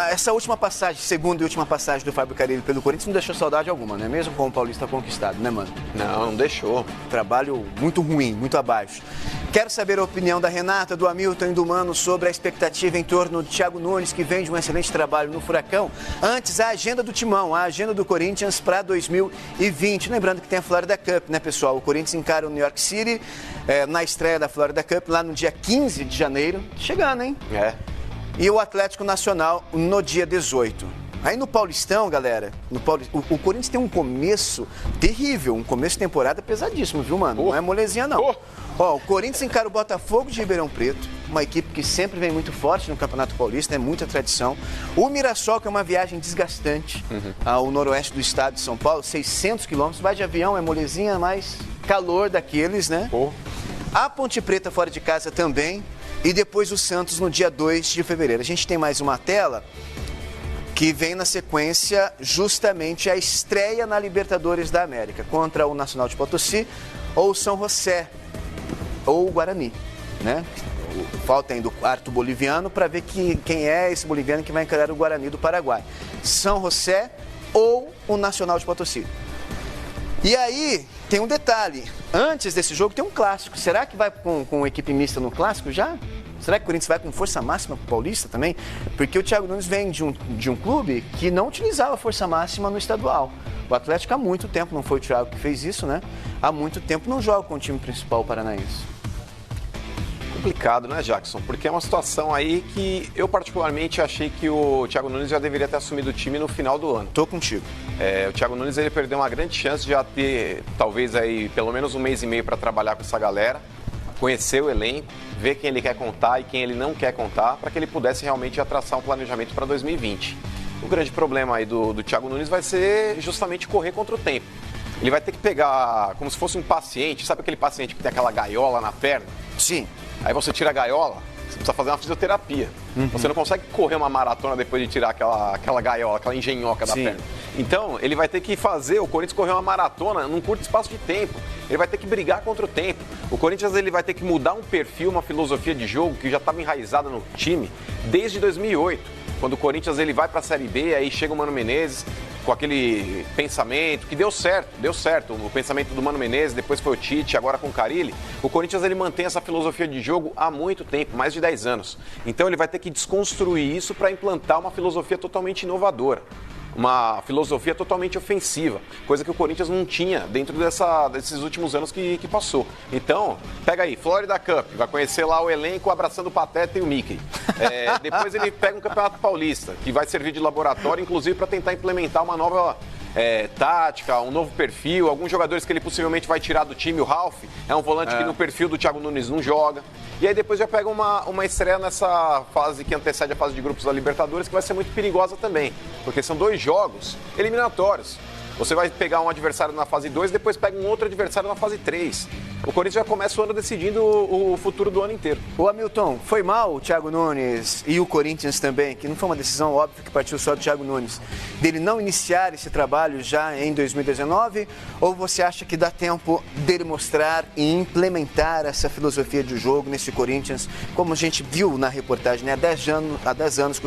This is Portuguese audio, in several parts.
Essa última passagem, segunda e última passagem do Fábio Carille pelo Corinthians não deixou saudade alguma, né? Mesmo com o Paulista conquistado, né, mano? Não deixou. Trabalho muito ruim, muito abaixo. Quero saber a opinião da Renata, do Hamilton e do Mano sobre a expectativa em torno do Thiago Nunes, que vem de um excelente trabalho no Furacão. Antes, a agenda do Timão, a agenda do Corinthians para 2020. Lembrando que tem a Florida Cup, né, pessoal? O Corinthians encara o New York City na estreia da Florida Cup, lá no dia 15 de janeiro. Chegando, hein? E o Atlético Nacional no dia 18. Aí no Paulistão, galera, o Corinthians tem um começo terrível, um começo de temporada pesadíssimo, viu, mano? Não é molezinha, não. Ó, o Corinthians encara o Botafogo de Ribeirão Preto, uma equipe que sempre vem muito forte no Campeonato Paulista, é muita tradição. O Mirassol, que é uma viagem desgastante ao noroeste do estado de São Paulo, 600 quilômetros, vai de avião, é molezinha, mas calor daqueles, né? A Ponte Preta fora de casa também. E depois o Santos no dia 2 de fevereiro. A gente tem mais uma tela que vem na sequência justamente a estreia na Libertadores da América contra o Nacional de Potosí ou o São José ou o Guarani, né? Falta ainda o quarto boliviano para ver quem é esse boliviano que vai encarar o Guarani do Paraguai. São José ou o Nacional de Potosí. E aí tem um detalhe, antes desse jogo tem um clássico. Será que vai com equipe mista no clássico já? Será que o Corinthians vai com força máxima pro Paulista também? Porque o Thiago Nunes vem de um clube que não utilizava força máxima no estadual. O Atlético há muito tempo, não foi o Thiago que fez isso, né? Há muito tempo não joga com o time principal paranaense. Complicado, né, Jackson? Porque é uma situação aí que eu particularmente achei que o Thiago Nunes já deveria ter assumido o time no final do ano. Tô contigo. O Thiago Nunes ele perdeu uma grande chance de já ter, talvez aí, pelo menos um mês e meio para trabalhar com essa galera, conhecer o elenco, ver quem ele quer contar e quem ele não quer contar, para que ele pudesse realmente já traçar um planejamento para 2020. O grande problema aí do Thiago Nunes vai ser justamente correr contra o tempo. Ele vai ter que pegar como se fosse um paciente, sabe aquele paciente que tem aquela gaiola na perna? Sim. Aí você tira a gaiola, você precisa fazer uma fisioterapia. Você não consegue correr uma maratona depois de tirar aquela gaiola, aquela engenhoca da perna. Então, ele vai ter que fazer o Corinthians correr uma maratona num curto espaço de tempo. Ele vai ter que brigar contra o tempo. O Corinthians ele vai ter que mudar um perfil, uma filosofia de jogo que já estava enraizada no time desde 2008. Quando o Corinthians ele vai para a Série B, aí chega o Mano Menezes com aquele pensamento que deu certo. O pensamento do Mano Menezes, depois foi o Tite, agora com o Carille. O Corinthians ele mantém essa filosofia de jogo há muito tempo, mais de 10 anos. Então ele vai ter que desconstruir isso para implantar uma filosofia totalmente inovadora. Uma filosofia totalmente ofensiva, coisa que o Corinthians não tinha dentro desses últimos anos que passou. Então, pega aí, Florida Cup, vai conhecer lá o elenco abraçando o Pateta e o Mickey. Depois ele pega um Campeonato Paulista, que vai servir de laboratório, inclusive para tentar implementar uma nova tática, um novo perfil, alguns jogadores que ele possivelmente vai tirar do time. O Ralf é um volante que no perfil do Thiago Nunes não joga. E aí depois já pega uma estreia nessa fase que antecede a fase de grupos da Libertadores, que vai ser muito perigosa também, porque são 2 jogos eliminatórios. Você vai pegar um adversário na fase 2, depois pega um outro adversário na fase 3. O Corinthians já começa o ano decidindo o futuro do ano inteiro. Ô Hamilton, foi mal o Thiago Nunes e o Corinthians também, que não foi uma decisão óbvia que partiu só do Thiago Nunes, dele não iniciar esse trabalho já em 2019? Ou você acha que dá tempo dele mostrar e implementar essa filosofia de jogo nesse Corinthians, como a gente viu na reportagem, né? Há 10 anos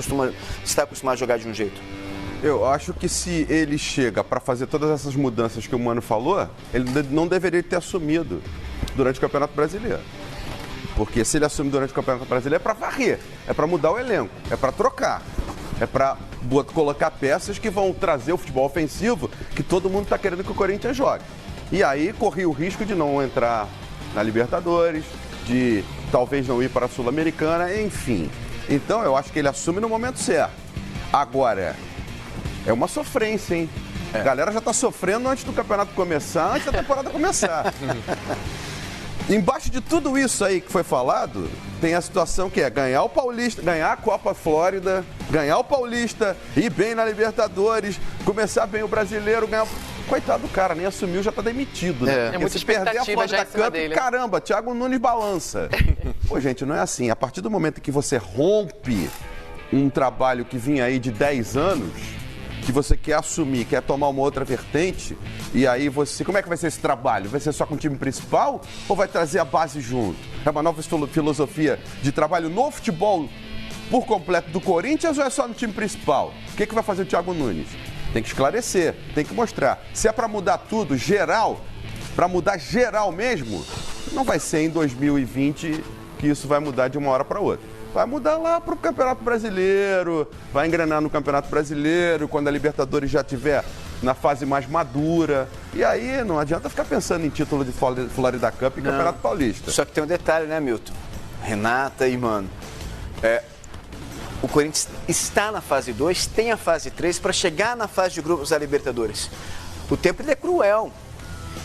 está acostumado a jogar de um jeito? Eu acho que se ele chega para fazer todas essas mudanças que o Mano falou, ele não deveria ter assumido durante o Campeonato Brasileiro. Porque se ele assume durante o Campeonato Brasileiro é para varrer, é para mudar o elenco, é para trocar, é para colocar peças que vão trazer o futebol ofensivo que todo mundo está querendo que o Corinthians jogue. E aí corria o risco de não entrar na Libertadores, de talvez não ir para a Sul-Americana, enfim. Então eu acho que ele assume no momento certo. Agora, é uma sofrência, hein? A galera já tá sofrendo antes do campeonato começar, antes da temporada começar. Embaixo de tudo isso aí que foi falado, tem a situação que é ganhar o Paulista, ganhar a Copa Flórida, ganhar o Paulista, ir bem na Libertadores, começar bem o Brasileiro, ganhar... Coitado do cara, nem assumiu, já tá demitido, né? É muita expectativa já em cima dele. Caramba, Thiago Nunes balança. Pô, gente, não é assim. A partir do momento que você rompe um trabalho que vinha aí de 10 anos... que você quer assumir, quer tomar uma outra vertente, e aí você... Como é que vai ser esse trabalho? Vai ser só com o time principal ou vai trazer a base junto? É uma nova filosofia de trabalho no futebol por completo do Corinthians ou é só no time principal? O que vai fazer o Thiago Nunes? Tem que esclarecer, tem que mostrar. Se é para mudar tudo, geral, para mudar geral mesmo, não vai ser em 2020 que isso vai mudar de uma hora para outra. Vai mudar lá para o Campeonato Brasileiro, vai engrenar no Campeonato Brasileiro, quando a Libertadores já estiver na fase mais madura. E aí não adianta ficar pensando em título de Florida Cup e Campeonato Paulista. Só que tem um detalhe, né, Milton? Renata e Mano. O Corinthians está na fase 2, tem a fase 3 para chegar na fase de grupos da Libertadores. O tempo ele é cruel.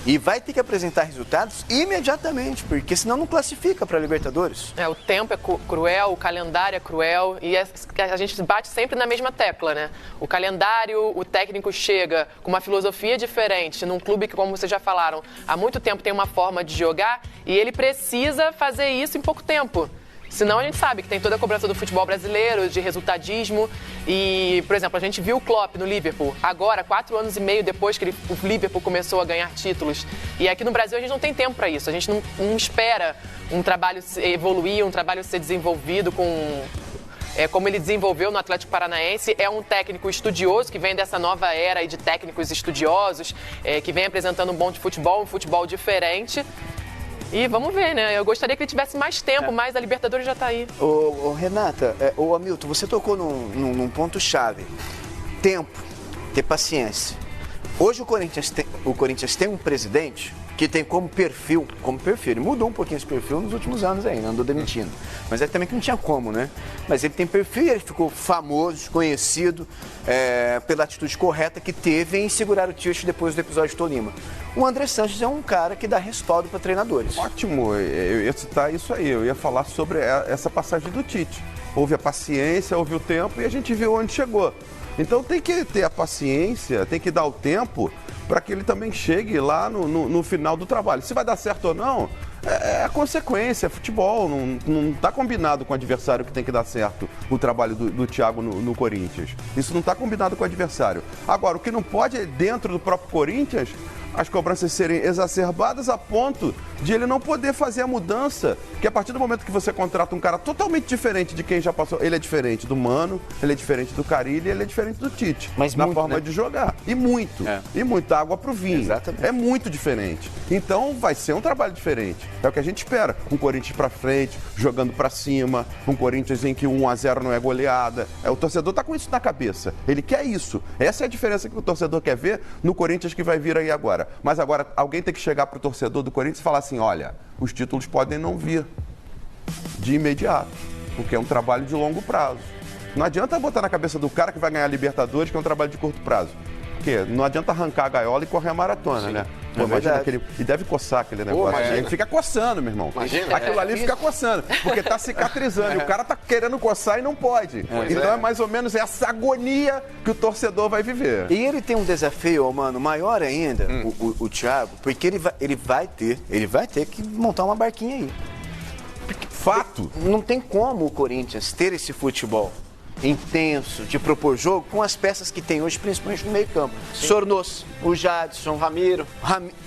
E vai ter que apresentar resultados imediatamente, porque senão não classifica para a Libertadores. O tempo é cruel, o calendário é cruel e a gente bate sempre na mesma tecla, né? O calendário, o técnico chega com uma filosofia diferente num clube que, como vocês já falaram, há muito tempo tem uma forma de jogar e ele precisa fazer isso em pouco tempo. Senão a gente sabe que tem toda a cobrança do futebol brasileiro, de resultadismo. E, por exemplo, a gente viu o Klopp no Liverpool. Agora, 4 anos e meio depois que o Liverpool começou a ganhar títulos. E aqui no Brasil a gente não tem tempo para isso. A gente não espera um trabalho evoluir, um trabalho ser desenvolvido como ele desenvolveu no Atlético Paranaense. É um técnico estudioso que vem dessa nova era aí de técnicos estudiosos, que vem apresentando um futebol diferente. E vamos ver, né? Eu gostaria que ele tivesse mais tempo, mas a Libertadores já está aí. Renata, Hamilton, você tocou num ponto-chave. Tempo, ter paciência. Hoje o Corinthians tem um presidente que tem como perfil, ele mudou um pouquinho esse perfil nos últimos anos ainda, andou demitindo. Mas é também que não tinha como, né? Mas ele tem perfil e ele ficou famoso, conhecido pela atitude correta que teve em segurar o Tite depois do episódio de Tolima. O André Sanches é um cara que dá respaldo para treinadores. Ótimo, eu ia citar isso aí, eu ia falar sobre essa passagem do Tite. Houve a paciência, houve o tempo e a gente viu onde chegou. Então tem que ter a paciência, tem que dar o tempo para que ele também chegue lá no final do trabalho. Se vai dar certo ou não, é a consequência, é futebol, não está combinado com o adversário que tem que dar certo o trabalho do Thiago no Corinthians. Isso não está combinado com o adversário. Agora, o que não pode é, dentro do próprio Corinthians, as cobranças serem exacerbadas a ponto de ele não poder fazer a mudança, que a partir do momento que você contrata um cara totalmente diferente de quem já passou, ele é diferente do Mano, ele é diferente do Carille, ele é diferente do Tite, mas na muito, forma né? de jogar. E muito água pro vinho. Exatamente. É muito diferente. Então vai ser um trabalho diferente. É o que a gente espera. Um Corinthians pra frente, jogando pra cima, um Corinthians em que 1-0 não é goleada. O torcedor tá com isso na cabeça. Ele quer isso. Essa é a diferença que o torcedor quer ver no Corinthians que vai vir aí agora. Mas agora alguém tem que chegar pro torcedor do Corinthians e falar assim, olha, os títulos podem não vir de imediato, porque é um trabalho de longo prazo. Não adianta botar na cabeça do cara que vai ganhar a Libertadores, que é um trabalho de curto prazo. Porque não adianta arrancar a gaiola e correr a maratona, né? Pô, imagina aquele... E deve coçar aquele negócio. Ele fica coçando, meu irmão. Imagina. Aquilo ali fica coçando, porque tá cicatrizando. E o cara tá querendo coçar e não pode. Então é mais ou menos essa agonia que o torcedor vai viver. E ele tem um desafio, mano, maior ainda, o Thiago, porque ele vai ter que montar uma barquinha aí. Fato. Não tem como o Corinthians ter esse futebol intenso, de propor jogo, com as peças que tem hoje, principalmente no meio campo. Sornoso, o Jadson, Ramiro.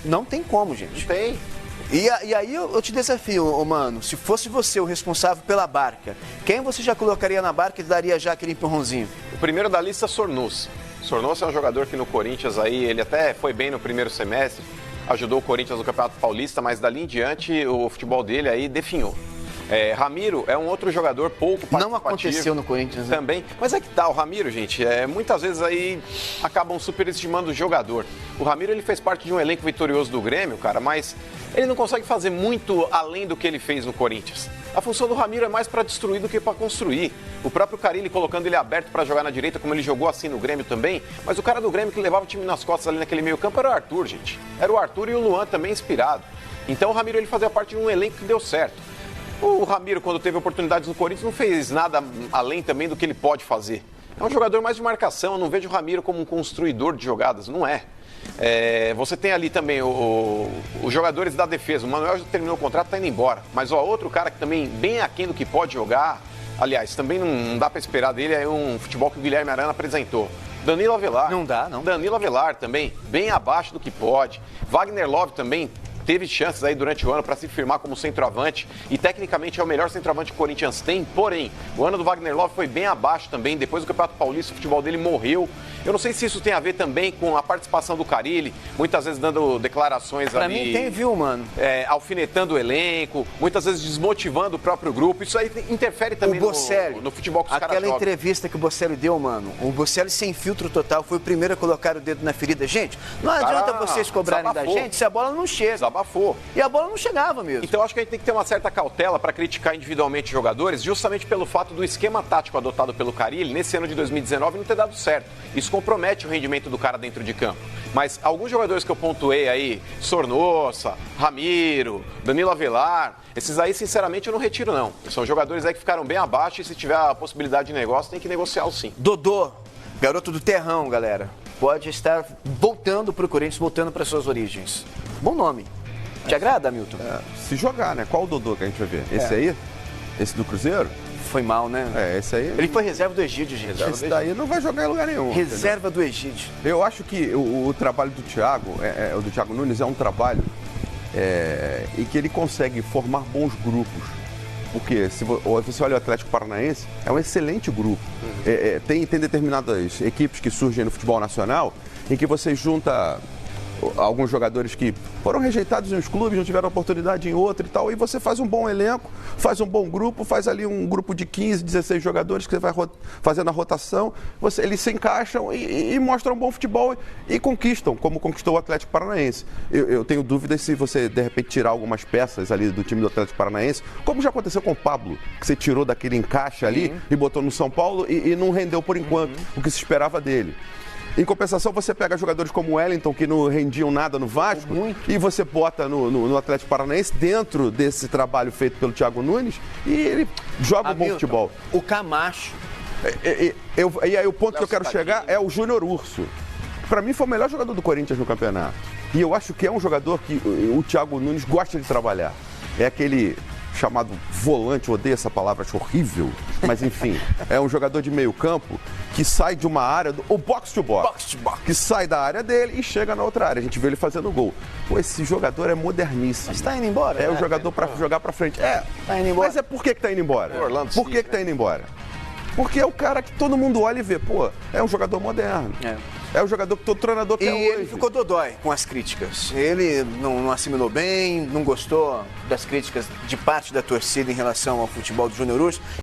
Não tem como, gente. Não tem. E aí eu te desafio, mano, se fosse você o responsável pela barca, quem você já colocaria na barca e daria já aquele empurrãozinho? O primeiro da lista, Sornoso. Sornoso é um jogador que no Corinthians aí, ele até foi bem no primeiro semestre, ajudou o Corinthians no Campeonato Paulista, mas dali em diante o futebol dele aí definhou. Ramiro é um outro jogador pouco participativo. Não aconteceu no Corinthians, né? Também. Mas é que tá, o Ramiro, gente, muitas vezes aí acabam superestimando o jogador. O Ramiro, ele fez parte de um elenco vitorioso do Grêmio, cara, mas ele não consegue fazer muito além do que ele fez no Corinthians. A função do Ramiro é mais para destruir do que para construir. O próprio Carille colocando ele aberto para jogar na direita, como ele jogou assim no Grêmio também. Mas o cara do Grêmio que levava o time nas costas ali naquele meio campo era o Arthur, gente. Era o Arthur e o Luan também inspirado. Então o Ramiro, ele fazia parte de um elenco que deu certo. O Ramiro, quando teve oportunidades no Corinthians, não fez nada além também do que ele pode fazer. É um jogador mais de marcação, eu não vejo o Ramiro como um construidor de jogadas, não é. Você tem ali também os jogadores da defesa. O Manuel já terminou o contrato, tá indo embora. Mas outro cara que também bem aquém do que pode jogar, aliás, também não dá para esperar dele, é um futebol que o Guilherme Arana apresentou. Danilo Avelar. Não dá, não. Danilo Avelar também, bem abaixo do que pode. Wagner Love também teve chances aí durante o ano para se firmar como centroavante e tecnicamente é o melhor centroavante que o Corinthians tem, porém, o ano do Wagner Love foi bem abaixo também, depois do Campeonato Paulista o futebol dele morreu. Eu não sei se isso tem a ver também com a participação do Carille, muitas vezes dando declarações pra ali... Pra mim tem, viu, mano? Alfinetando o elenco, muitas vezes desmotivando o próprio grupo, isso aí interfere também no futebol que os caras jogam. Aquela entrevista que o Bocelli deu, mano, o Bocelli sem filtro total, foi o primeiro a colocar o dedo na ferida. Gente, não adianta vocês cobrarem da gente se a bola não chega. Desabafou. E a bola não chegava mesmo. Então acho que a gente tem que ter uma certa cautela para criticar individualmente jogadores, justamente pelo fato do esquema tático adotado pelo Carille nesse ano de 2019 não ter dado certo. Isso compromete o rendimento do cara dentro de campo. Mas alguns jogadores que eu pontuei aí, Sornosa, Ramiro, Danilo Avelar, esses aí, sinceramente, eu não retiro, não. São jogadores aí que ficaram bem abaixo e se tiver a possibilidade de negócio, tem que negociá-lo sim. Dodô, garoto do terrão, galera. Pode estar voltando para o Corinthians, voltando para suas origens. Bom nome. Te agrada, Hamilton? Se jogar, né? Qual o Dodô que a gente vai ver? Esse aí? Esse do Cruzeiro? Foi mal, né? Esse aí... Ele foi reserva do Egídio, gente. Esse daí não vai jogar em lugar nenhum. Reserva do Egídio. Eu acho que o trabalho do Thiago, o do Thiago Nunes, é um trabalho em que ele consegue formar bons grupos. Porque se você olha o Atlético Paranaense, é um excelente grupo. Tem determinadas equipes que surgem no futebol nacional em que você junta alguns jogadores que foram rejeitados em uns clubes, não tiveram oportunidade em outro e tal, e você faz um bom elenco, faz um bom grupo, faz ali um grupo de 15, 16 jogadores que você vai fazendo a rotação, eles se encaixam e mostram um bom futebol e conquistam, como conquistou o Atlético Paranaense. Eu tenho dúvidas se você, de repente, tirar algumas peças ali do time do Atlético Paranaense, como já aconteceu com o Pablo, que você tirou daquele encaixe ali e botou no São Paulo e não rendeu por enquanto o que se esperava dele. Em compensação, você pega jogadores como o Wellington, que não rendiam nada no Vasco, e você bota no Atlético Paranaense, dentro desse trabalho feito pelo Thiago Nunes, e ele joga um bom futebol. O Camacho. E aí o ponto que eu quero chegar é o Júnior Urso. Para mim foi o melhor jogador do Corinthians no campeonato. E eu acho que é um jogador que o Thiago Nunes gosta de trabalhar. É aquele chamado volante, eu odeio essa palavra, acho horrível, mas enfim, é um jogador de meio campo que sai de uma área, o box to box, que sai da área dele e chega na outra área, a gente vê ele fazendo gol. Pô, esse jogador é moderníssimo. Mas tá indo embora? É o jogador para jogar para frente. Tá indo embora. Mas por que tá indo embora? Por que né? tá indo embora? Porque é o cara que todo mundo olha e vê, pô, é um jogador moderno. É o jogador que todo treinador quer hoje. E ele ficou dodói com as críticas. Ele não assimilou bem, não gostou das críticas de parte da torcida em relação ao futebol do Júnior Urso.